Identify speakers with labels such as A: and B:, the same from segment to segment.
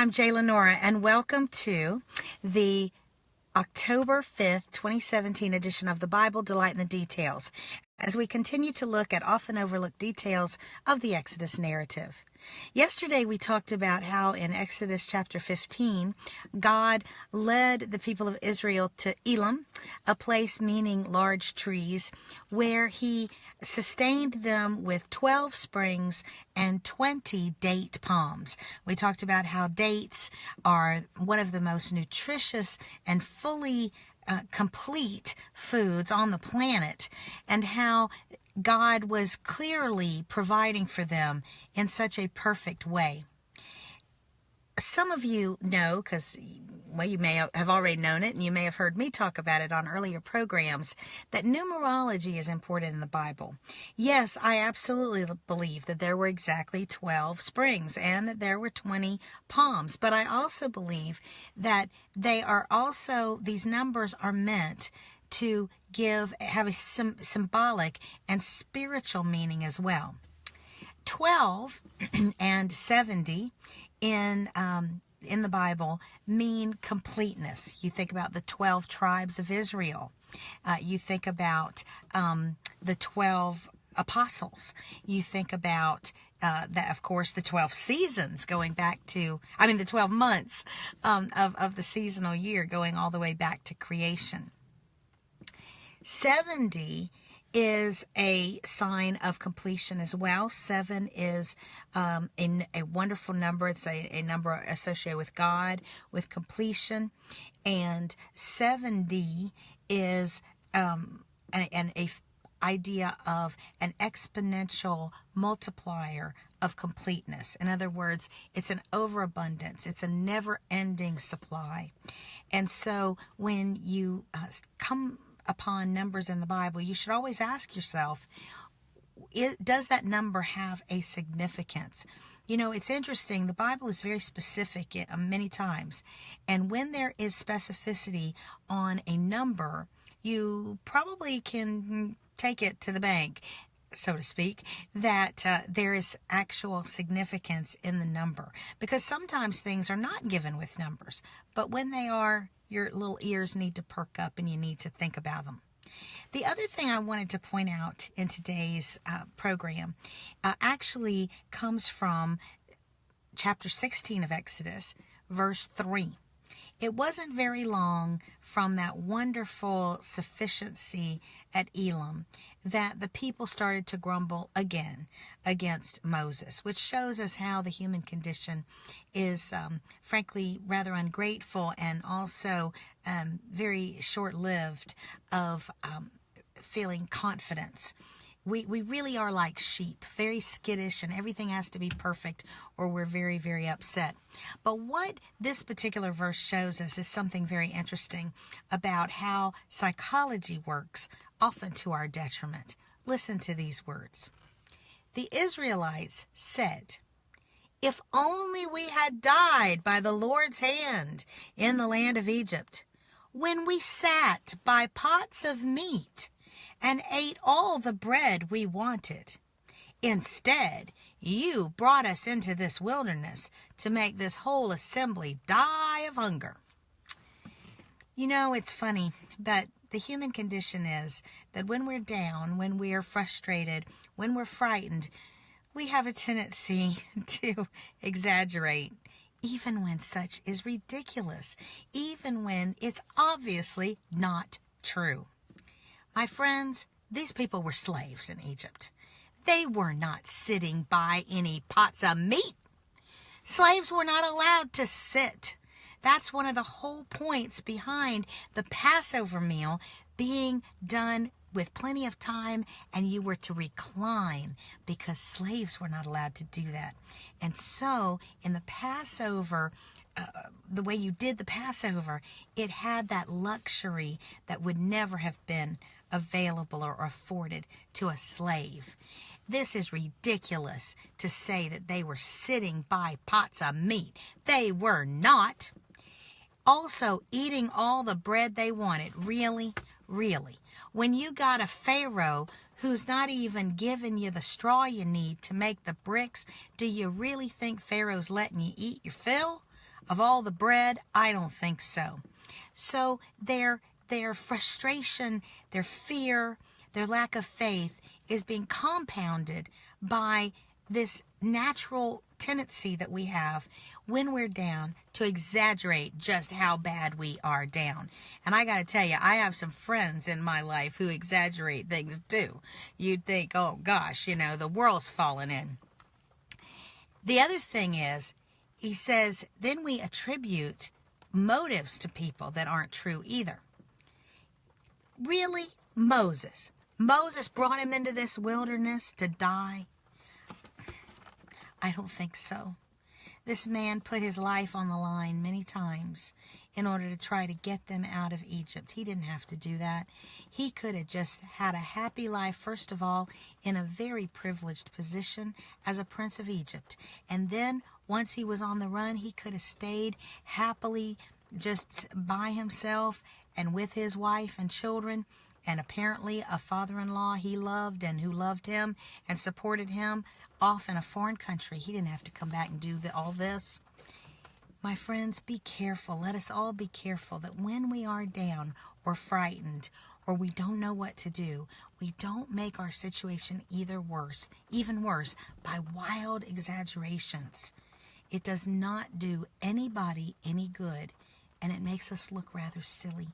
A: I'm Jay Lenora, and welcome to the October 5th, 2017 edition of the Bible Delight in the Details, as we continue to look at often overlooked details of the Exodus narrative. Yesterday we talked about how in Exodus chapter 15, God led the people of Israel to Elim, a place meaning large trees, where he sustained them with 12 springs and 20 date palms. We talked about how dates are one of the most nutritious and fully complete foods on the planet, and how God was clearly providing for them in such a perfect way. Some of you know, because you may have already known it, and you may have heard me talk about it on earlier programs, that numerology is important in the Bible. Yes, I absolutely believe that there were exactly 12 springs and that there were 20 palms, but I also believe that these numbers are meant to have a symbolic and spiritual meaning as well. 12 and 70 in the Bible mean completeness. You think about the 12 tribes of Israel. You think about the 12 apostles. You think about of course, the 12 seasons going back to, the 12 months of the seasonal year going all the way back to creation. 70 is a sign of completion as well. 7 is a wonderful number. It's a number associated with God, with completion. And 70 is an idea of an exponential multiplier of completeness. In other words, it's an overabundance. It's a never-ending supply. And so when you come upon numbers in the Bible, you should always ask yourself, does that number have a significance? You know, it's interesting. The Bible is very specific many times. And when there is specificity on a number, you probably can take it to the bank, so to speak, that there is actual significance in the number. Because sometimes things are not given with numbers, but when they are, your little ears need to perk up and you need to think about them. The other thing I wanted to point out in today's program actually comes from chapter 16 of Exodus, verse 3. It wasn't very long from that wonderful sufficiency at Elim that the people started to grumble again against Moses, which shows us how the human condition is, frankly, rather ungrateful and also very short-lived of feeling confidence. We really are like sheep, very skittish, and everything has to be perfect or we're very, very upset. But what this particular verse shows us is something very interesting about how psychology works, often to our detriment. Listen to these words. The Israelites said, "If only we had died by the Lord's hand in the land of Egypt, when we sat by pots of meat and ate all the bread we wanted. Instead, you brought us into this wilderness to make this whole assembly die of hunger." You know, it's funny, but the human condition is that when we're down, when we are frustrated, when we're frightened, we have a tendency to exaggerate, even when such is ridiculous, even when it's obviously not true. My friends, these people were slaves in Egypt. They were not sitting by any pots of meat. Slaves were not allowed to sit. That's one of the whole points behind the Passover meal being done with plenty of time, and you were to recline because slaves were not allowed to do that. And so in the Passover, the way you did the Passover, it had that luxury that would never have been available or afforded to a slave. This is ridiculous to say that they were sitting by pots of meat. They were not. Also, eating all the bread they wanted. Really? Really? When you got a Pharaoh who's not even giving you the straw you need to make the bricks, do you really think Pharaoh's letting you eat your fill? of all the bread? I don't think so. So their frustration, their fear, their lack of faith is being compounded by this natural tendency that we have when we're down to exaggerate just how bad we are down. And I got to tell you, I have some friends in my life who exaggerate things too. You'd think, oh gosh, the world's fallen in. The other thing is, he says, then we attribute motives to people that aren't true either. Really? Moses brought him into this wilderness to die? I don't think so. This man put his life on the line many times in order to try to get them out of Egypt. He didn't have to do that. He could have just had a happy life, first of all, in a very privileged position as a prince of Egypt. And then, once he was on the run, he could have stayed happily just by himself and with his wife and children, and apparently a father-in-law he loved and who loved him and supported him off in a foreign country. He didn't have to come back and do all this. My friends, be careful. Let us all be careful that when we are down or frightened or we don't know what to do, we don't make our situation even worse by wild exaggerations. It does not do anybody any good, and it makes us look rather silly.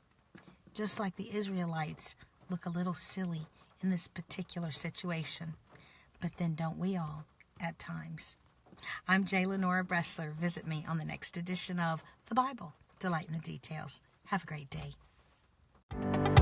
A: Just like the Israelites look a little silly in this particular situation. But then don't we all, at times? I'm J. Lenora Bressler. Visit me on the next edition of The Bible. Delight in the Details. Have a great day.